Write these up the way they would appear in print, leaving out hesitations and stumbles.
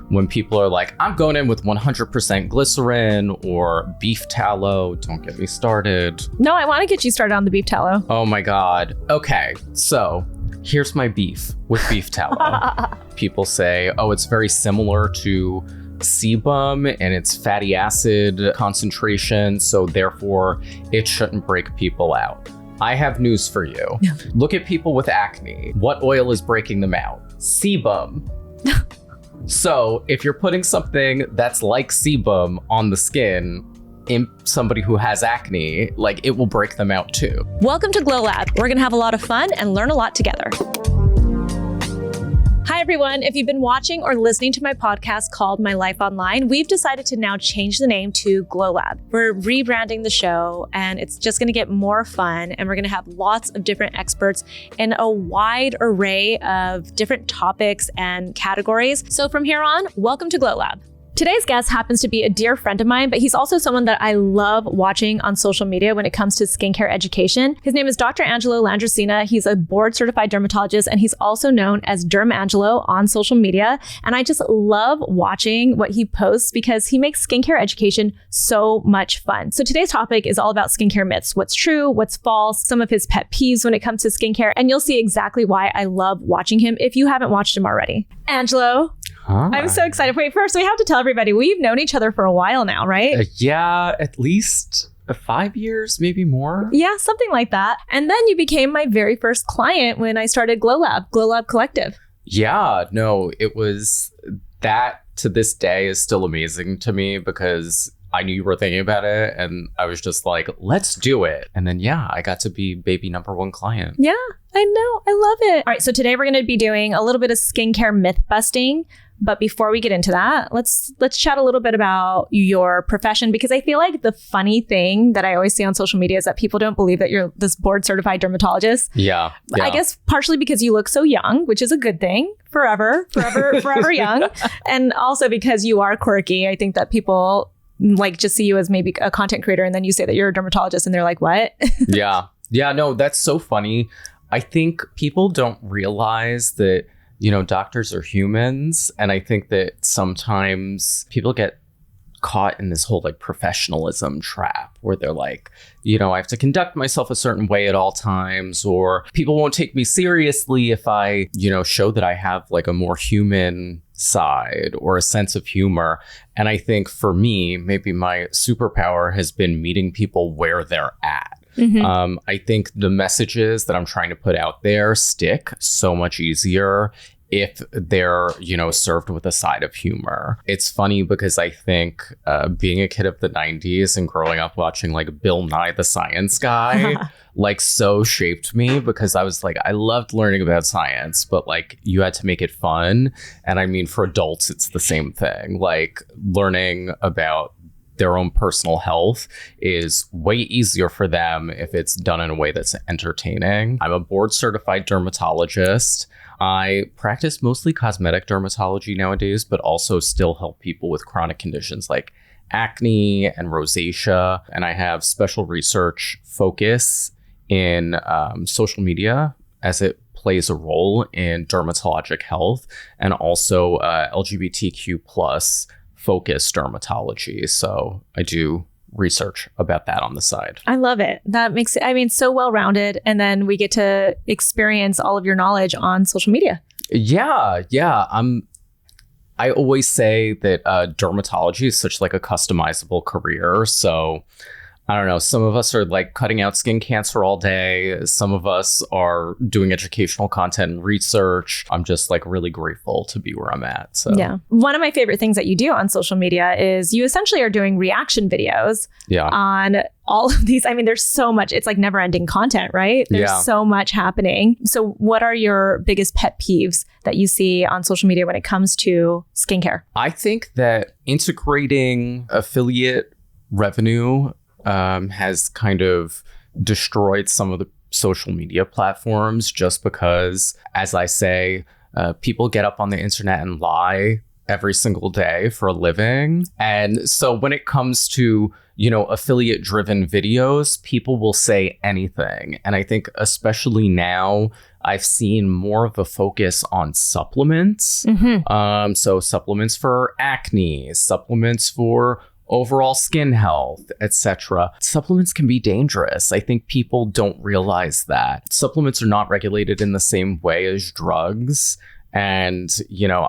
when people are like, I'm going in with 100% glycerin or beef tallow. Don't get me started. No, I want to get you started on the beef tallow. Oh my God. Okay, so here's my beef with beef tallow. People say, oh, it's very similar to sebum and its fatty acid concentration, so therefore it shouldn't break people out. I have news for you. Look at people with acne. What oil is breaking them out? Sebum. So if you're putting something that's like sebum on the skin in somebody who has acne, like, it will break them out too. Welcome to Glowlab. We're gonna have a lot of fun and learn a lot together. Hi everyone, if you've been watching or listening to my podcast called My Life Online, we've decided to now change the name to Glowlab. We're rebranding the show and it's just gonna get more fun, and we're gonna have lots of different experts in a wide array of different topics and categories. So from here on, welcome to Glowlab. Today's guest happens to be a dear friend of mine, but he's also someone that I love watching on social media when it comes to skincare education. His name is Dr. ANGELO LANDRISCINA. He's a board-certified dermatologist, and he's also known as ANGELO on social media. And I just love watching what he posts because he makes skincare education so much fun. So today's topic is all about skincare myths. What's true, what's false, some of his pet peeves when it comes to skincare, and you'll see exactly why I love watching him if you haven't watched him already. ANGELO. Huh? I'm so excited. Wait, first we have to tell everybody, we've known each other for a while now, right? Yeah, at least 5 years, maybe more. Yeah, something like that. And then you became my very first client when I started Glowlab Collective. Yeah, no, it was that, to this day, is still amazing to me because I knew you were thinking about it and I was just like, let's do it. And then, yeah, I got to be baby number one client. Yeah, I know. I love it. All right, so today we're going to be doing a little bit of skincare myth busting. But before we get into that, let's chat a little bit about your profession, because I feel like the funny thing that I always see on social media is that people don't believe that you're this board certified dermatologist. Yeah. I guess partially because you look so young, which is a good thing. Forever young. And also because you are quirky. I think that people like just see you as maybe a content creator, and then you say that you're a dermatologist and they're like, what? Yeah, no, that's so funny. I think people don't realize that, you know, doctors are humans. And I think that sometimes people get caught in this whole like professionalism trap where they're like, you know, I have to conduct myself a certain way at all times, or people won't take me seriously if I, you know, show that I have like a more human side or a sense of humor. And I think for me, maybe my superpower has been meeting people where they're at. Mm-hmm. I think the messages that I'm trying to put out there stick so much easier if they're, you know, served with a side of humor. It's funny because I think being a kid of the 90s and growing up watching like Bill Nye the Science Guy like so shaped me, because I was like, I loved learning about science, but like you had to make it fun. And I mean, for adults, it's the same thing. Like learning about their own personal health is way easier for them if it's done in a way that's entertaining. I'm a board certified dermatologist. I practice mostly cosmetic dermatology nowadays, but also still help people with chronic conditions like acne and rosacea. And I have special research focus in social media as it plays a role in dermatologic health, and also LGBTQ plus focused dermatology. So I do research about that on the side. I love it. That makes it, I mean, so well-rounded. And then we get to experience all of your knowledge on social media. Yeah. I always say that dermatology is such like a customizable career. So I don't know, some of us are like cutting out skin cancer all day. Some of us are doing educational content and research. I'm just like really grateful to be where I'm at. So yeah. One of my favorite things that you do on social media is you essentially are doing reaction videos on all of these. I mean, there's so much, it's like never ending content, right? There's so much happening. So what are your biggest pet peeves that you see on social media when it comes to skincare? I think that integrating affiliate revenue has kind of destroyed some of the social media platforms, just because, as I say, people get up on the internet and lie every single day for a living. And so when it comes to, affiliate driven videos, people will say anything. And I think especially now, I've seen more of a focus on supplements. So supplements for acne, supplements for overall skin health, etc. Supplements can be dangerous. I think people don't realize that. Supplements are not regulated in the same way as drugs. And,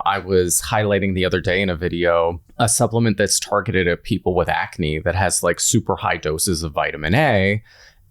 I was highlighting the other day in a video a supplement that's targeted at people with acne that has like super high doses of vitamin A.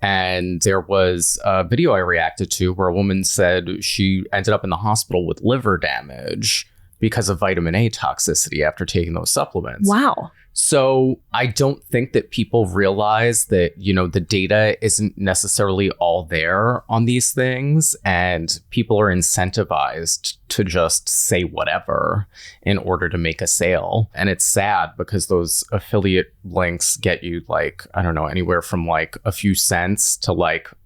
And there was a video I reacted to where a woman said she ended up in the hospital with liver damage because of vitamin A toxicity after taking those supplements. Wow. So I don't think that people realize that, the data isn't necessarily all there on these things, and people are incentivized to just say whatever in order to make a sale. And it's sad because those affiliate links get you anywhere from a few cents to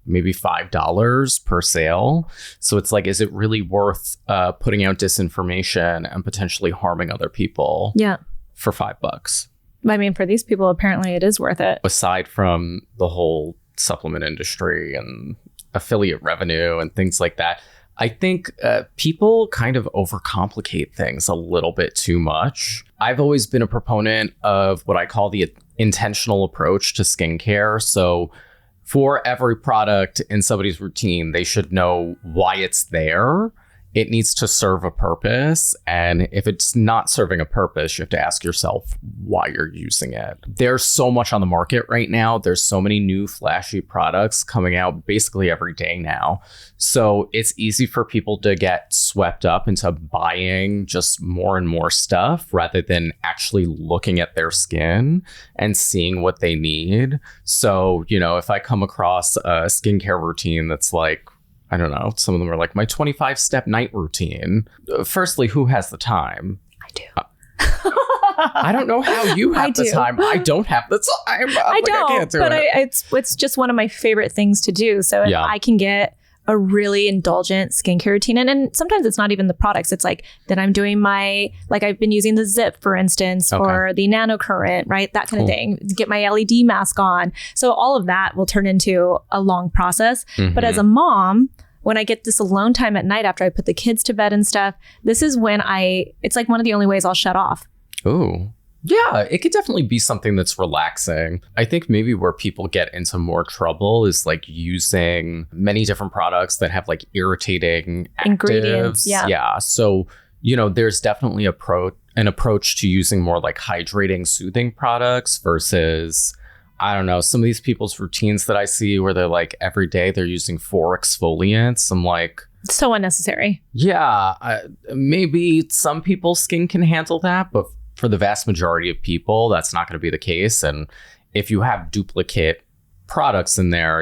maybe $5 per sale. So it's is it really worth putting out disinformation and potentially harming other people? Yeah. For $5? I mean, for these people, apparently it is worth it. Aside from the whole supplement industry and affiliate revenue and things like that, I think people kind of overcomplicate things a little bit too much. I've always been a proponent of what I call the intentional approach to skincare. So for every product in somebody's routine, they should know why it's there. It needs to serve a purpose. And if it's not serving a purpose, you have to ask yourself why you're using it. There's so much on the market right now. There's so many new flashy products coming out basically every day now. So it's easy for people to get swept up into buying just more and more stuff rather than actually looking at their skin and seeing what they need. So, if I come across a skincare routine that's I don't know, some of them are my 25-step night routine. Firstly, who has the time? I do. I don't know how you have the time. I don't have the time. I can't do it. It's just one of my favorite things to do. So if I can get a really indulgent skincare routine, and sometimes it's not even the products. It's then I'm doing I've been using the Zip, for instance, for the nano current, right? That kind of thing. Get my LED mask on. So all of that will turn into a long process. But as a mom, when I get this alone time at night after I put the kids to bed and stuff, this is when it's one of the only ways I'll shut off. Ooh. Yeah, it could definitely be something that's relaxing. I think maybe where people get into more trouble is using many different products that have irritating ingredients. Actives. Yeah. So, there's definitely an approach to using more hydrating, soothing products versus, I don't know, some of these people's routines that I see where they're every day they're using 4 exfoliants. I'm so unnecessary. Yeah, maybe some people's skin can handle that, but for the vast majority of people, that's not going to be the case. And if you have duplicate products in there,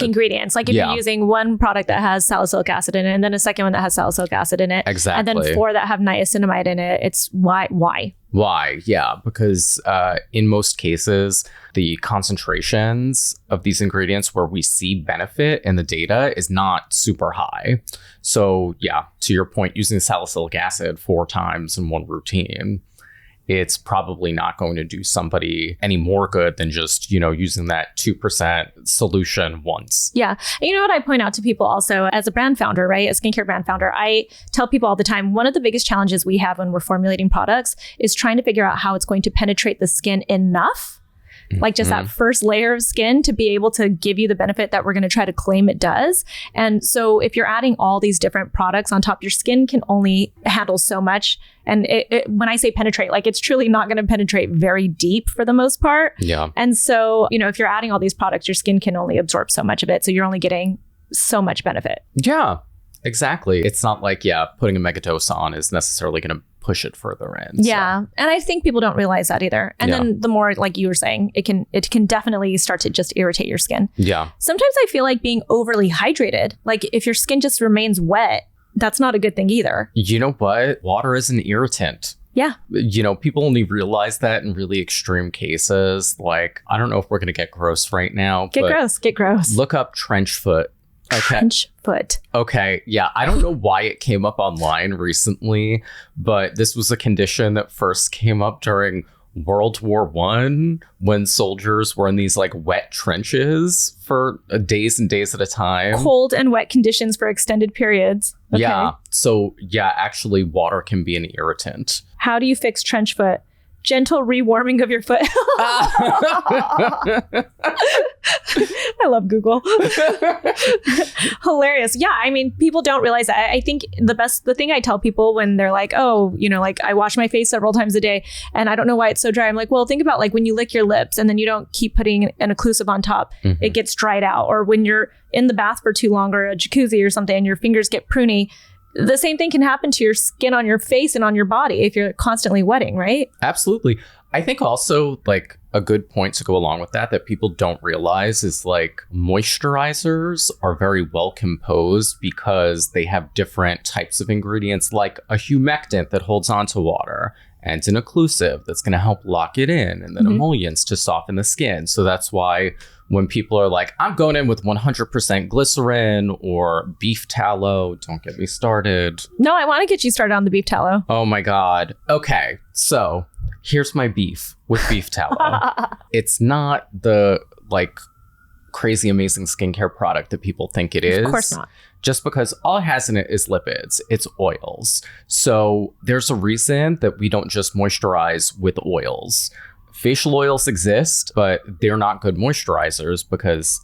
ingredients, if you're using one product that has salicylic acid in it and then a second one that has salicylic acid in it, exactly, and then 4 that have niacinamide in it, it's why? Yeah, because in most cases, the concentrations of these ingredients where we see benefit in the data is not super high. So yeah, to your point, using salicylic acid 4 times in one routine, it's probably not going to do somebody any more good than just, using that 2% solution once. Yeah. And you know what I point out to people also as a brand founder, right? A skincare brand founder, I tell people all the time, one of the biggest challenges we have when we're formulating products is trying to figure out how it's going to penetrate the skin enough, just that first layer of skin to be able to give you the benefit that we're going to try to claim it does. And so if you're adding all these different products on top, your skin can only handle so much. And when I say penetrate, it's truly not going to penetrate very deep for the most part. Yeah. And so, if you're adding all these products, your skin can only absorb so much of it. So you're only getting so much benefit. Yeah, exactly. It's not putting a megadose on is necessarily going to push it further in. Yeah. And I think people don't realize that either. And then the more, you were saying, it can definitely start to just irritate your skin. Yeah. Sometimes I feel like being overly hydrated, if your skin just remains wet, that's not a good thing either. You know what? Water is an irritant. Yeah. People only realize that in really extreme cases. I don't know if we're going to get gross right now. Get gross. Look up trench foot Trench foot. Okay. Yeah. I don't know why it came up online recently, but this was a condition that first came up during World War One, when soldiers were in these like wet trenches for days and days at a time. Cold and wet conditions for extended periods. Okay. Yeah. So yeah, actually water can be an irritant. How do you fix trench foot? Gentle rewarming of your foot. I love Google. Hilarious. Yeah, I mean, people don't realize that. I think the thing I tell people when they're like, oh, you know, like I wash my face several times a day and I don't know why it's so dry. I'm like, well, think about like when you lick your lips and then you don't keep putting an occlusive on top, it gets dried out. Or when you're in the bath for too long or a jacuzzi or something and your fingers get pruny, the same thing can happen to your skin on your face and on your body if you're constantly wetting, right? Absolutely. I think also like a good point to go along with that people don't realize is like moisturizers are very well composed because they have different types of ingredients, like a humectant that holds onto water and an occlusive that's going to help lock it in, and then emollients to soften the skin. So that's why when people are like, I'm going in with 100% glycerin or beef tallow, don't get me started. No, I want to get you started on the beef tallow. Oh my God. Okay, so here's my beef with beef tallow. It's not the like crazy amazing skincare product that people think it is. Of course not. Just because all it has in it is lipids, it's oils. So there's a reason that we don't just moisturize with oils. Facial oils exist, but they're not good moisturizers because,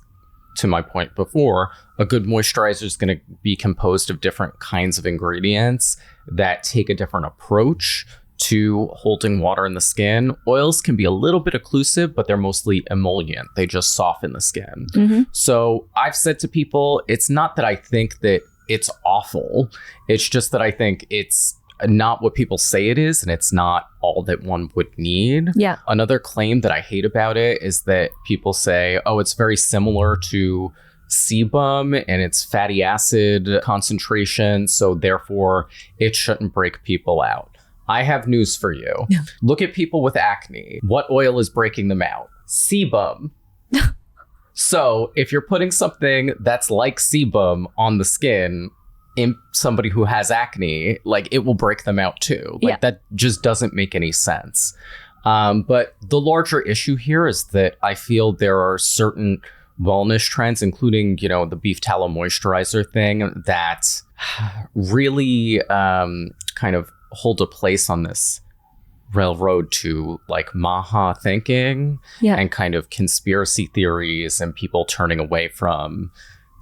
to my point before, a good moisturizer is going to be composed of different kinds of ingredients that take a different approach to holding water in the skin. Oils can be a little bit occlusive, but they're mostly emollient. They just soften the skin. So I've said to people, it's not that I think that it's awful. It's just that I think it's not what people say it is, and it's not all that one would need. Yeah. Another claim that I hate about it is that people say, oh, it's very similar to sebum and its fatty acid concentration, so therefore it shouldn't break people out. I have news for you. Yeah. Look at people with acne. What oil is breaking them out? Sebum. So if you're putting something that's like sebum on the skin in somebody who has acne, like it will break them out too. Like that just doesn't make any sense. But the larger issue here is that I feel there are certain wellness trends, including, you know, the beef tallow moisturizer thing, that really kind of hold a place on this railroad to like Maha thinking and kind of conspiracy theories and people turning away from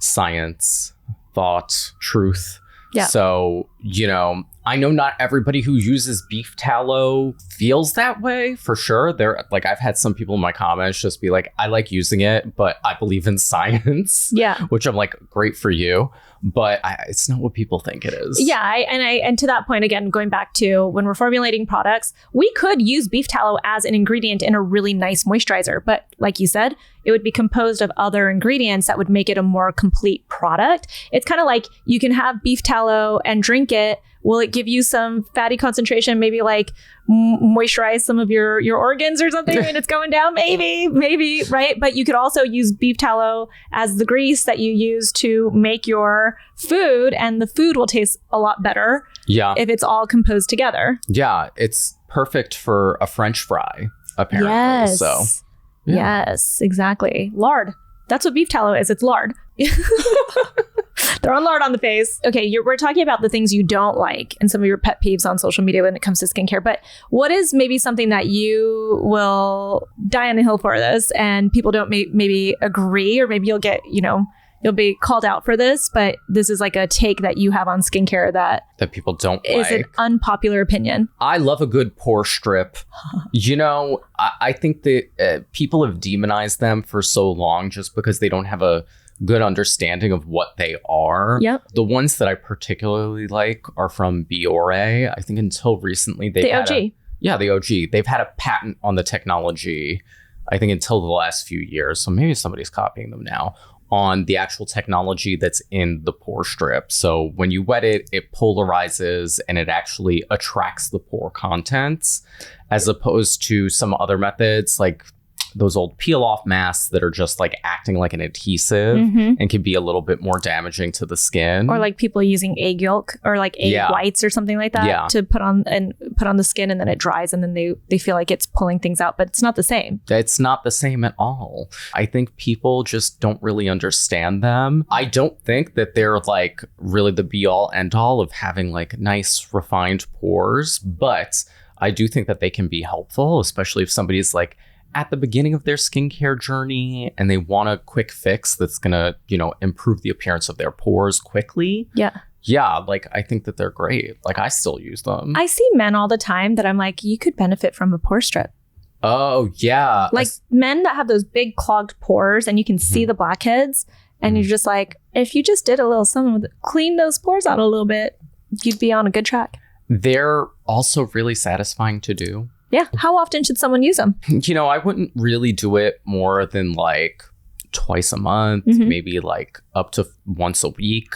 science, thought, truth. Yeah. So, you know, I know not everybody who uses beef tallow feels that way, for sure. Like, I've had some people in my comments just be like, I like using it, but I believe in science. Yeah. Which I'm like, great for you. But it's not what people think it is. Yeah. And to that point, again, going back to when we're formulating products, we could use beef tallow as an ingredient in a really nice moisturizer. But like you said, it would be composed of other ingredients that would make it a more complete product. It's kind of like you can have beef tallow and drink it. Will it give you some fatty concentration, maybe like moisturize some of your organs or something when it's going down? Maybe, right? But you could also use beef tallow as the grease that you use to make your food, and the food will taste a lot better if it's all composed together. Yeah, it's perfect for a French fry, apparently. Yes. So, yes, exactly. Lard. That's what beef tallow is. It's lard. Throwing lard on the face. Okay, we're talking about the things you don't like and some of your pet peeves on social media when it comes to skincare. But what is maybe something that you will die on a hill for this and people don't maybe agree, or maybe you'll get, you'll be called out for this, but this is like a take that you have on skincare that people don't is like. An unpopular opinion. I love a good pore strip. I think that people have demonized them for so long just because they don't have a good understanding of what they are. Yep. The ones that I particularly like are from Biore. I think until recently the OG. The OG. They've had a patent on the technology, I think, until the last few years. So maybe somebody's copying them now, on the actual technology that's in the pore strip. So when you wet it, it polarizes and it actually attracts the pore contents, as opposed to some other methods. Like, those old peel off masks that are just like acting like an adhesive and can be a little bit more damaging to the skin. Or like people using egg yolk or like egg whites or something like that to put on the skin, and then it dries and then they feel like it's pulling things out, but it's not the same. It's not the same at all. I think people just don't really understand them. I don't think that they're like really the be all end all of having like nice refined pores, but I do think that they can be helpful, especially if somebody's like at the beginning of their skincare journey and they want a quick fix that's gonna, improve the appearance of their pores quickly. Yeah, like I think that they're great. Like I still use them. I see men all the time that I'm like, you could benefit from a pore strip. Oh, yeah. Like men that have those big clogged pores and you can see the blackheads, and you're just like, if you just did a little something with it, clean those pores out a little bit, you'd be on a good track. They're also really satisfying to do. Yeah. How often should someone use them? I wouldn't really do it more than like twice a month, maybe like up to once a week.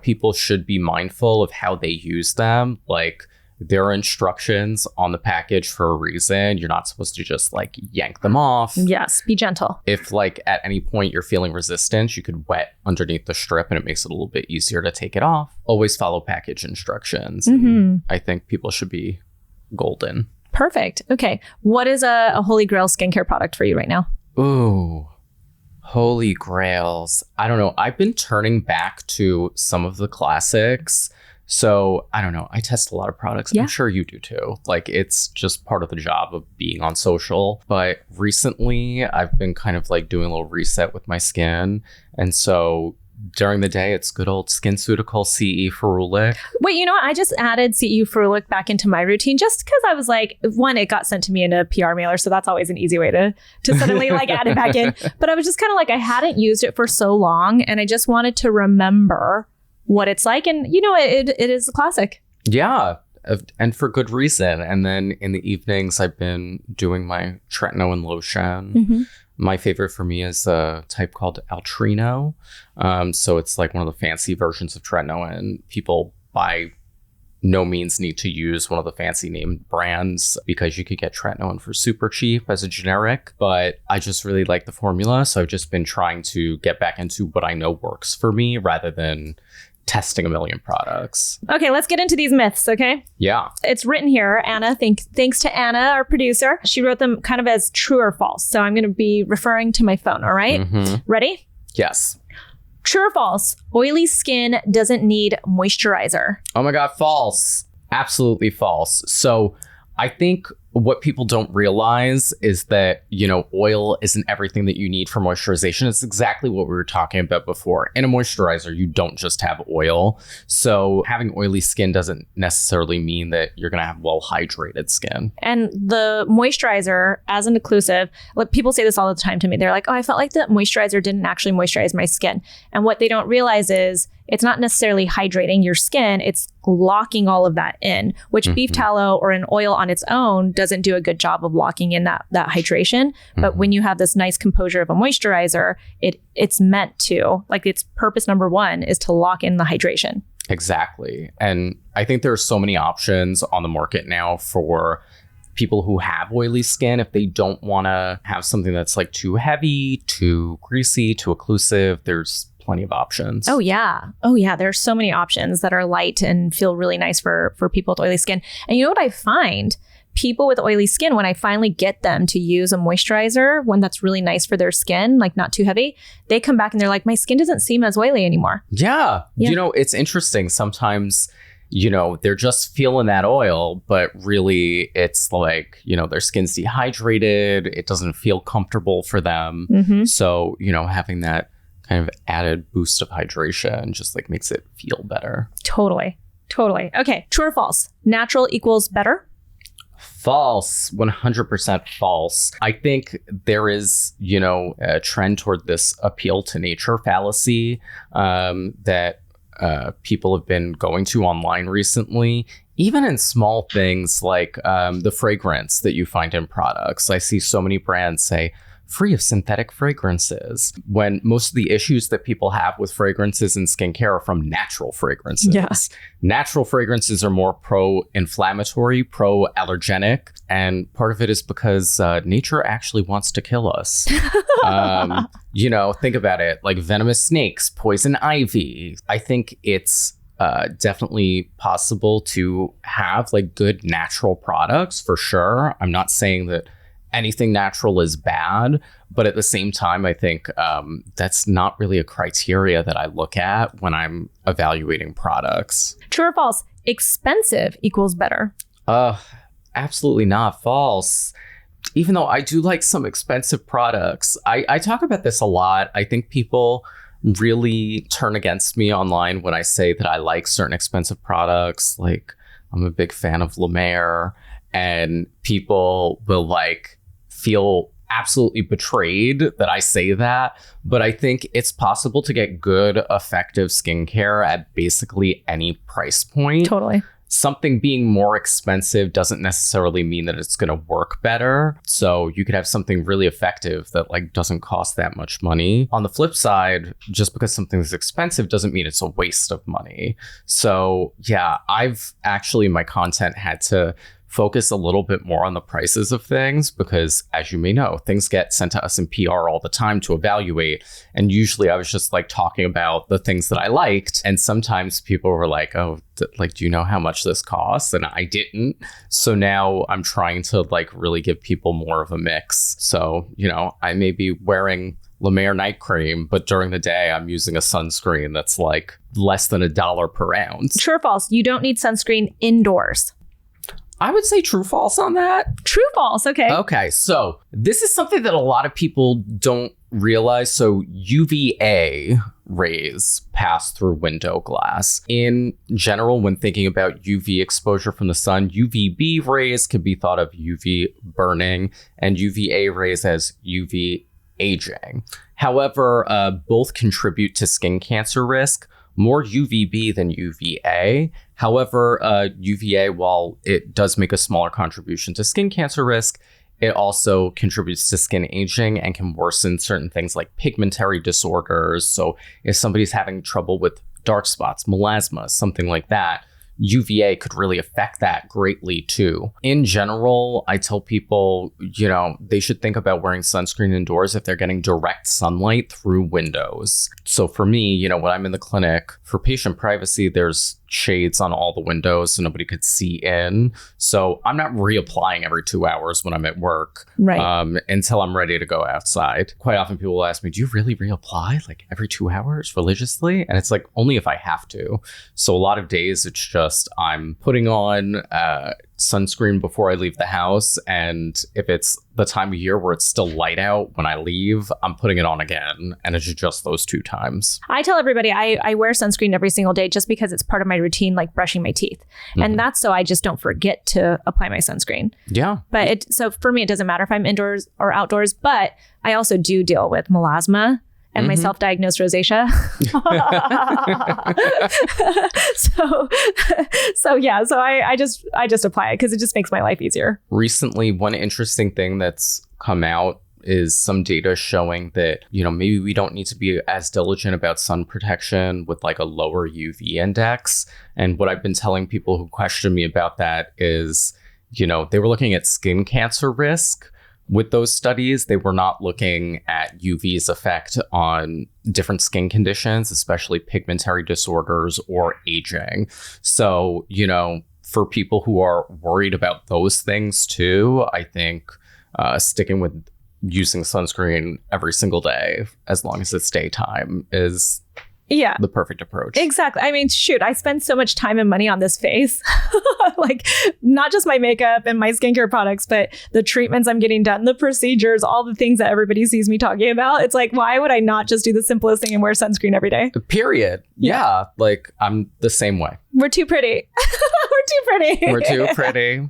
People should be mindful of how they use them. Like there are instructions on the package for a reason. You're not supposed to just like yank them off. Yes. Be gentle. If like at any point you're feeling resistance, you could wet underneath the strip and it makes it a little bit easier to take it off. Always follow package instructions. I think people should be golden. Perfect. Okay. What is a Holy Grail skincare product for you right now? Ooh, Holy Grails. I don't know. I've been turning back to some of the classics. So I don't know. I test a lot of products. I'm sure you do too. Like it's just part of the job of being on social. But recently I've been kind of like doing a little reset with my skin. And so during the day, it's good old SkinCeutical CE Ferulic. Wait, you know what? I just added CE Ferulic back into my routine just because I was like, one, it got sent to me in a PR mailer. So that's always an easy way to suddenly like add it back in. But I was just kind of like, I hadn't used it for so long and I just wanted to remember what it's like. And it is a classic. Yeah. And for good reason. And then in the evenings, I've been doing my tretinoin lotion. My favorite for me is a type called Altrino. So it's like one of the fancy versions of tretinoin. People by no means need to use one of the fancy name brands because you could get tretinoin for super cheap as a generic. But I just really like the formula. So I've just been trying to get back into what I know works for me rather than testing a million products. Okay, let's get into these myths, okay? Yeah. It's written here, Anna. Thanks to Anna, our producer. She wrote them kind of as true or false. So I'm going to be referring to my phone, all right? Ready? Yes. True or false? Oily skin doesn't need moisturizer. Oh my God, false. Absolutely false. So I think what people don't realize is that, oil isn't everything that you need for moisturization. It's exactly what we were talking about before. In a moisturizer, you don't just have oil. So having oily skin doesn't necessarily mean that you're going to have well-hydrated skin. And the moisturizer, as an occlusive, like people say this all the time to me. They're like, oh, I felt like the moisturizer didn't actually moisturize my skin. And what they don't realize is it's not necessarily hydrating your skin. It's locking all of that in, which beef tallow or an oil on its own doesn't do a good job of locking in that hydration. But when you have this nice composure of a moisturizer, it's meant to, like its purpose number one is to lock in the hydration. Exactly. And I think there are so many options on the market now for people who have oily skin. If they don't want to have something that's like too heavy, too greasy, too occlusive, there's plenty of options. Oh yeah. There's so many options that are light and feel really nice for people with oily skin. And you know what I find? People with oily skin, when I finally get them to use a moisturizer, one that's really nice for their skin, like not too heavy, they come back and they're like, my skin doesn't seem as oily anymore. Yeah. It's interesting. Sometimes, they're just feeling that oil, but really it's like, their skin's dehydrated. It doesn't feel comfortable for them. So, having that kind of added boost of hydration just like makes it feel better. Totally. Okay. True or false? Natural equals better? False. 100% false. I think there is, a trend toward this appeal to nature fallacy that people have been going to online recently. Even in small things like the fragrance that you find in products. I see so many brands say free of synthetic fragrances, when most of the issues that people have with fragrances and skincare are from natural fragrances. Yeah. Natural fragrances are more pro-inflammatory, pro-allergenic, and part of it is because nature actually wants to kill us. Think about it, like venomous snakes, poison ivy. I think it's definitely possible to have like good natural products for sure. I'm not saying that anything natural is bad, but at the same time, I think that's not really a criteria that I look at when I'm evaluating products. True or false? Expensive equals better. Absolutely not. False. Even though I do like some expensive products, I talk about this a lot. I think people really turn against me online when I say that I like certain expensive products. Like, I'm a big fan of La Mer, and people will like feel absolutely betrayed that I say that. But I think it's possible to get good, effective skincare at basically any price point. Totally. Something being more expensive doesn't necessarily mean that it's going to work better. So you could have something really effective that like doesn't cost that much money. On the flip side, just because something's expensive doesn't mean it's a waste of money. So yeah, I've actually, my content had to focus a little bit more on the prices of things because, as you may know, things get sent to us in PR all the time to evaluate. And usually I was just like talking about the things that I liked. And sometimes people were like, oh, do you know how much this costs? And I didn't. So now I'm trying to like really give people more of a mix. So, I may be wearing La Mer night cream, but during the day I'm using a sunscreen that's like less than $1 per ounce. True or false? You don't need sunscreen indoors. I would say true false on that. True false. Okay. Okay. So this is something that a lot of people don't realize. So UVA rays pass through window glass. In general, when thinking about UV exposure from the sun, UVB rays can be thought of UV burning and UVA rays as UV aging. However, both contribute to skin cancer risk. More UVB than UVA. However, UVA, while it does make a smaller contribution to skin cancer risk, it also contributes to skin aging and can worsen certain things like pigmentary disorders. So if somebody's having trouble with dark spots, melasma, something like that, UVA could really affect that greatly too. In general, I tell people, they should think about wearing sunscreen indoors if they're getting direct sunlight through windows. So for me, when I'm in the clinic, for patient privacy, there's shades on all the windows so nobody could see in. So I'm not reapplying every 2 hours when I'm at work, right? Until I'm ready to go outside. Quite often people will ask me, do you really reapply like every 2 hours religiously? And it's like only if I have to. So a lot of days it's just I'm putting on sunscreen before I leave the house, and if it's the time of year where it's still light out when I leave, I'm putting it on again, and it's just those 2 times. I tell everybody I wear sunscreen every single day just because it's part of my routine, like brushing my teeth. Mm-hmm. And that's so I just don't forget to apply my sunscreen. Yeah. But so for me, it doesn't matter if I'm indoors or outdoors, but I also do deal with melasma and my self-diagnosed rosacea. So I just apply it because it just makes my life easier. Recently, one interesting thing that's come out is some data showing that, maybe we don't need to be as diligent about sun protection with like a lower UV index. And what I've been telling people who question me about that is, they were looking at skin cancer risk. With those studies, they were not looking at UV's effect on different skin conditions, especially pigmentary disorders or aging. So, for people who are worried about those things too, I think sticking with using sunscreen every single day, as long as it's daytime, is the perfect approach. Exactly. I mean, shoot, I spend so much time and money on this face. Like, not just my makeup and my skincare products, but the treatments I'm getting done, the procedures, all the things that everybody sees me talking about. It's like, why would I not just do the simplest thing and wear sunscreen every day? Period. Yeah. Like, I'm the same way. We're too pretty. We're too pretty.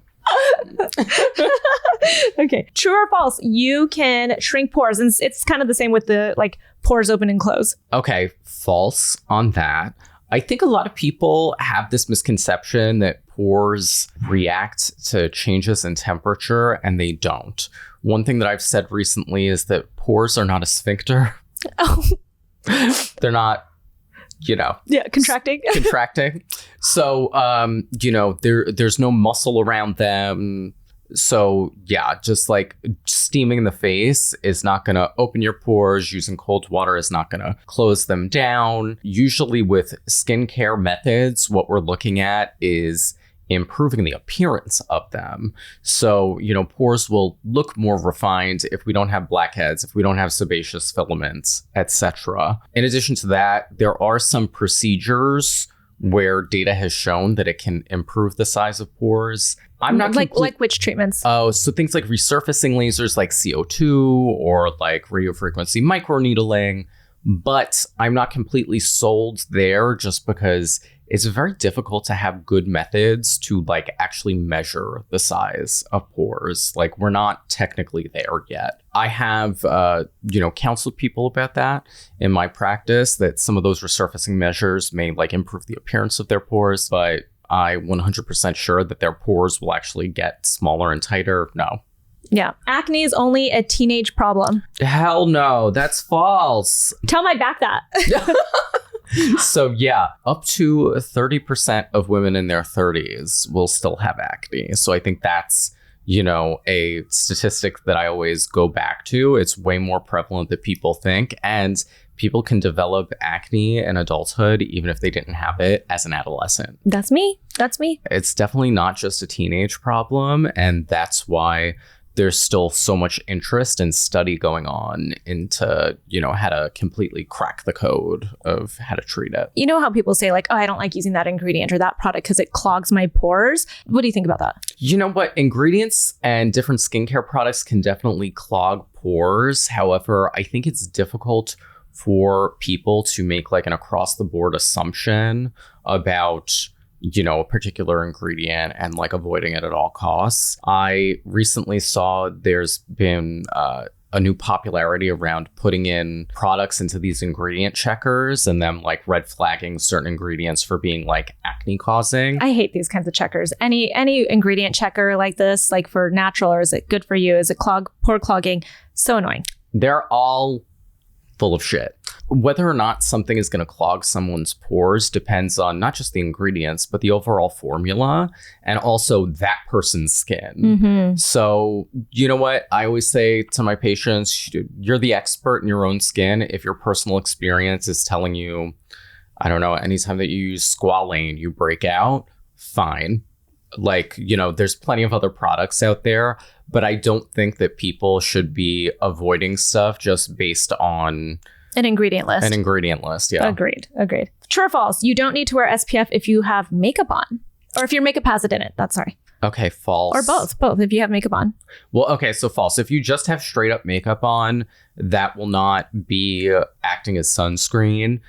Okay. True or false? You can shrink pores. And it's kind of the same with the pores open and close. Okay. False on that. I think a lot of people have this misconception that pores react to changes in temperature, and they don't. One thing that I've said recently is that pores are not a sphincter. Oh. They're not, contracting. Contracting. So, there's no muscle around them. So, yeah, just like steaming the face is not going to open your pores. Using cold water is not going to close them down. Usually with skincare methods, what we're looking at is improving the appearance of them. So, pores will look more refined if we don't have blackheads, if we don't have sebaceous filaments, etc. In addition to that, there are some procedures where data has shown that it can improve the size of pores. I'm not like which treatments? Oh, so things like resurfacing lasers like CO2 or like radiofrequency microneedling. But I'm not completely sold there just because it's very difficult to have good methods to like actually measure the size of pores. Like we're not technically there yet. I have, counseled people about that in my practice, that some of those resurfacing measures may like improve the appearance of their pores, but I'm 100% sure that their pores will actually get smaller and tighter. No. Yeah. Acne is only a teenage problem. Hell no, that's false. Tell my back that. So yeah, up to 30% of women in their 30s will still have acne. So I think that's, a statistic that I always go back to. It's way more prevalent than people think. And people can develop acne in adulthood, even if they didn't have it as an adolescent. That's me. It's definitely not just a teenage problem. And that's why there's still so much interest and study going on into, how to completely crack the code of how to treat it. You know how people say like, oh, I don't like using that ingredient or that product because it clogs my pores. What do you think about that? You know what? Ingredients and different skincare products can definitely clog pores. However, I think it's difficult for people to make like an across the board assumption about a particular ingredient and like avoiding it at all costs. I recently saw there's been a new popularity around putting in products into these ingredient checkers and them like red flagging certain ingredients for being like acne causing. I hate these kinds of checkers. Any ingredient checker like this, like for natural, or is it good for you? Is it pore clogging? So annoying. They're all full of shit. Whether or not something is going to clog someone's pores depends on not just the ingredients, but the overall formula and also that person's skin. Mm-hmm. So, you know what? I always say to my patients, you're the expert in your own skin. If your personal experience is telling you, I don't know, anytime that you use squalane, you break out, fine. Like, there's plenty of other products out there, but I don't think that people should be avoiding stuff just based on an ingredient list. Yeah. Agreed. True or false? You don't need to wear SPF if you have makeup on, or if your makeup has it in it. That's sorry. Okay, false. Or both if you have makeup on. Well, okay, so false. If you just have straight up makeup on, that will not be acting as sunscreen.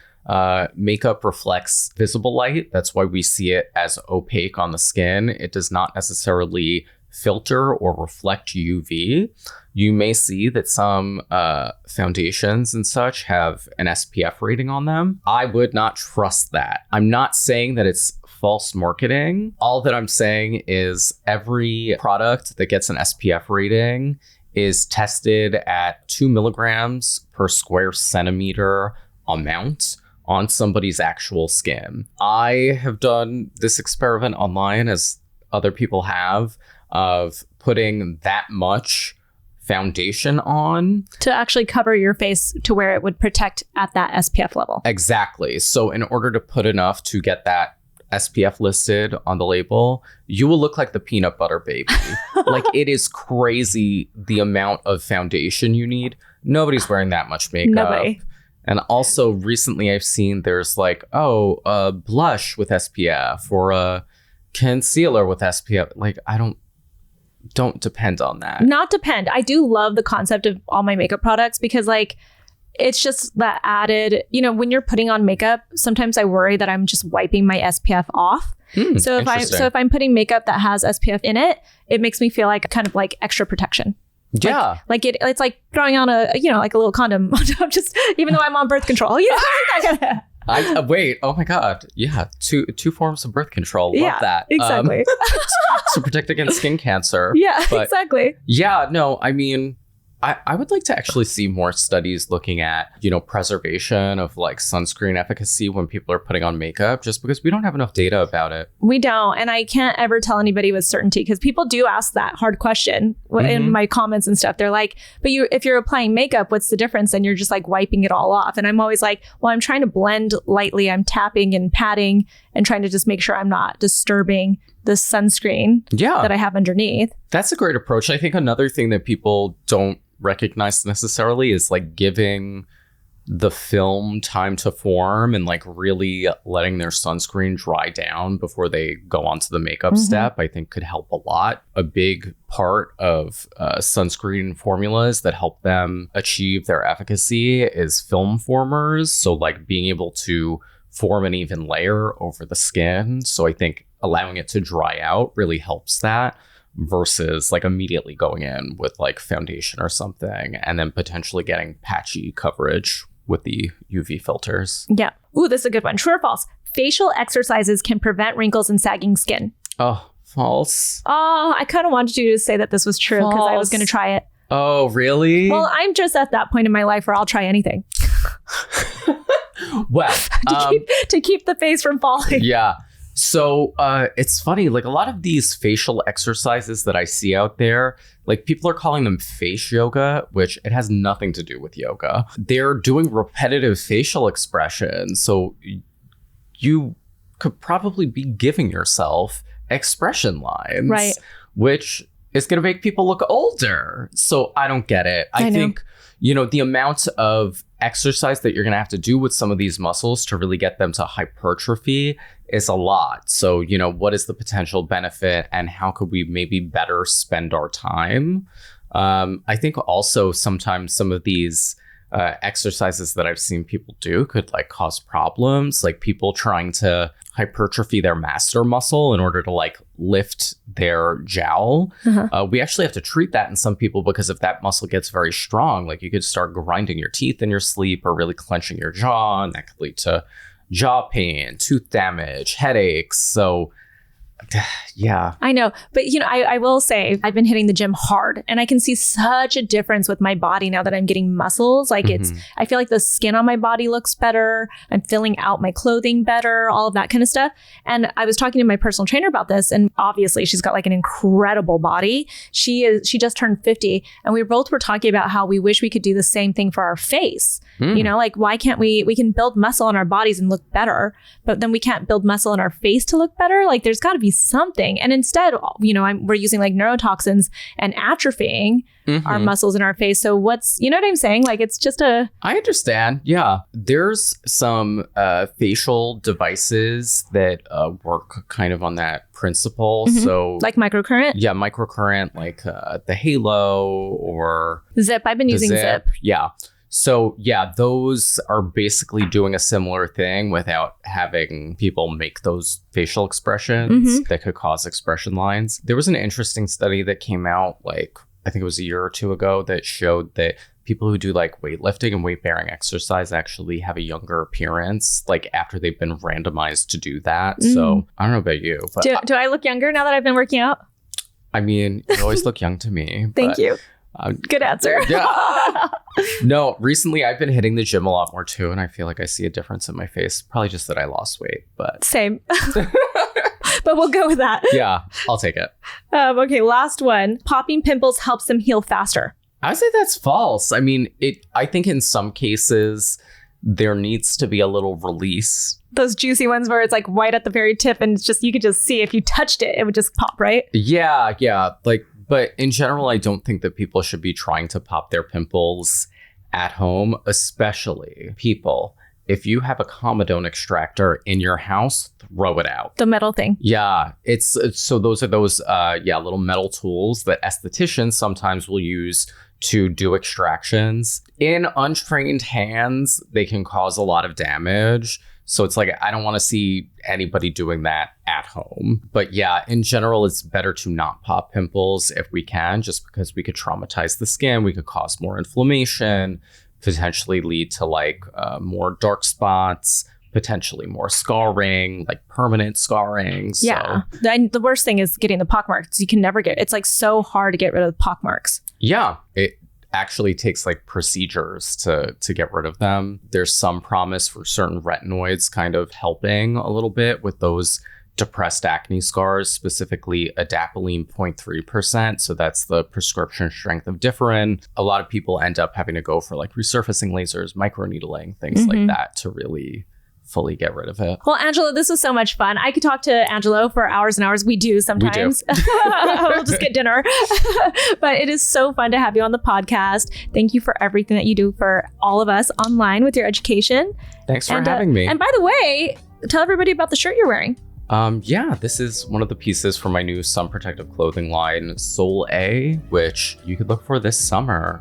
Makeup reflects visible light. That's why we see it as opaque on the skin. It does not necessarily filter or reflect UV. You may see that some foundations and such have an SPF rating on them. I would not trust that. I'm not saying that it's false marketing. All that I'm saying is every product that gets an SPF rating is tested at 2 milligrams per square centimeter amount on somebody's actual skin. I have done this experiment online, as other people have, of putting that much foundation on to actually cover your face to where it would protect at that SPF level. Exactly. So in order to put enough to get that SPF listed on the label, you will look like the peanut butter baby. Like, it is crazy the amount of foundation you need. Nobody's wearing that much makeup. Nobody. And also recently I've seen there's like, a blush with SPF or a concealer with SPF. Like, I don't depend on that. Not depend. I do love the concept of all my makeup products because like it's just that added, when you're putting on makeup, sometimes I worry that I'm just wiping my SPF off. So if I'm putting makeup that has SPF in it, it makes me feel like kind of like extra protection. Yeah. It's like throwing on a like a little condom on top, just even though I'm on birth control. Wait, oh my God. Yeah, two forms of birth control. Love that. Exactly. To protect against skin cancer. Yeah, But exactly. yeah, no, I mean, I would like to actually see more studies looking at, preservation of like sunscreen efficacy when people are putting on makeup, just because we don't have enough data about it. We don't. And I can't ever tell anybody with certainty because people do ask that hard question in my comments and stuff. They're like, but if you're applying makeup, what's the difference? And you're just like wiping it all off. And I'm always like, well, I'm trying to blend lightly. I'm tapping and patting and trying to just make sure I'm not disturbing the sunscreen that I have underneath. That's a great approach. I think another thing that people don't recognize necessarily is like giving the film time to form and like really letting their sunscreen dry down before they go on to the makeup step, I think could help a lot. A big part of sunscreen formulas that help them achieve their efficacy is film formers. So like being able to form an even layer over the skin. So I think allowing it to dry out really helps that, versus like immediately going in with like foundation or something and then potentially getting patchy coverage with the UV filters. Yeah. Ooh, this is a good one. True or false? Facial exercises can prevent wrinkles and sagging skin. Oh, false. Oh, I kind of wanted you to say that this was true because I was going to try it. Oh, really? Well, I'm just at that point in my life where I'll try anything. Well, to keep the face from falling. Yeah. So it's funny, like a lot of these facial exercises that I see out there, like people are calling them face yoga, which it has nothing to do with yoga. They're doing repetitive facial expressions. So you could probably be giving yourself expression lines, right? Which is going to make people look older. So I don't get it. I think, the amount of exercise that you're going to have to do with some of these muscles to really get them to hypertrophy is a lot. So, what is the potential benefit and how could we maybe better spend our time? I think also sometimes some of these exercises that I've seen people do could like cause problems, like people trying to hypertrophy their masseter muscle in order to like lift their jowl. We actually have to treat that in some people because if that muscle gets very strong, like you could start grinding your teeth in your sleep or really clenching your jaw, and that could lead to jaw pain, tooth damage, headaches. So yeah, I know. But, I will say I've been hitting the gym hard and I can see such a difference with my body now that I'm getting muscles. Like I feel like the skin on my body looks better. I'm filling out my clothing better, all of that kind of stuff. And I was talking to my personal trainer about this, and obviously she's got like an incredible body. She just turned 50 and we both were talking about how we wish we could do the same thing for our face. Like why can't we can build muscle on our bodies and look better, but then we can't build muscle on our face to look better. Like there's got to be something. And instead, we're using like neurotoxins and atrophying our muscles in our face. So what's, what I'm saying? Like, it's just I understand. Yeah. There's some facial devices that work kind of on that principle. So like microcurrent? Yeah, microcurrent, like the Halo or Zip. I've been using Zip. Yeah. So yeah, those are basically doing a similar thing without having people make those facial expressions that could cause expression lines. There was an interesting study that came out like, I think it was a year or two ago, that showed that people who do like weightlifting and weight bearing exercise actually have a younger appearance, like after they've been randomized to do that. So I don't know about you, but do I look younger now that I've been working out? I mean, you always look young to me. Thank you. Good answer. Yeah. No, recently I've been hitting the gym a lot more too, and I feel like I see a difference in my face. Probably just that I lost weight, but same. But we'll go with that. Yeah, I'll take it. Okay, last one. Popping pimples helps them heal faster. I would say that's false. I mean, I think in some cases there needs to be a little release. Those juicy ones where it's like white at the very tip, and it's just you could just see if you touched it, it would just pop, right? Yeah. But in general, I don't think that people should be trying to pop their pimples at home, especially people. If you have a Comedone extractor in your house, throw it out. The metal thing. Yeah. So those are those little metal tools that estheticians sometimes will use to do extractions. In untrained hands, they can cause a lot of damage. So it's like, I don't want to see anybody doing that at home. But yeah, in general, it's better to not pop pimples if we can, just because we could traumatize the skin. We could cause more inflammation, potentially lead to like more dark spots, potentially more scarring, like permanent scarring. Yeah. The worst thing is getting the pockmarks. You can never it's like so hard to get rid of the pockmarks. Yeah. It actually takes like procedures to get rid of them. There's some promise for certain retinoids kind of helping a little bit with those depressed acne scars, specifically adapalene 0.3%. So that's the prescription strength of Differin. A lot of people end up having to go for like resurfacing lasers, microneedling, things like that to really fully get rid of it. Well, Angelo, this was so much fun. I could talk to Angelo for hours and hours. We do sometimes. We do. We'll just get dinner. But it is so fun to have you on the podcast. Thank you for everything that you do for all of us online with your education. Thanks for having me. And by the way, tell everybody about the shirt you're wearing. Yeah, this is one of the pieces for my new sun protective clothing line, Sol A, which you could look for this summer,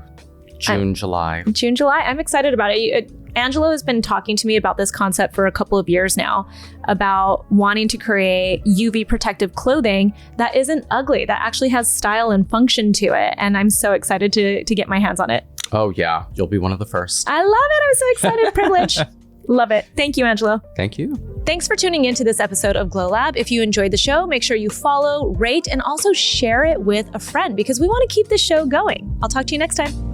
July. I'm excited about it. Angelo has been talking to me about this concept for a couple of years now, about wanting to create UV protective clothing that isn't ugly, that actually has style and function to it. And I'm so excited to get my hands on it. Oh yeah, you'll be one of the first. I love it. I'm so excited. Privileged. Love it. Thank you, Angelo. Thank you. Thanks for tuning into this episode of Glowlab. If you enjoyed the show, make sure you follow, rate, and also share it with a friend because we want to keep this show going. I'll talk to you next time.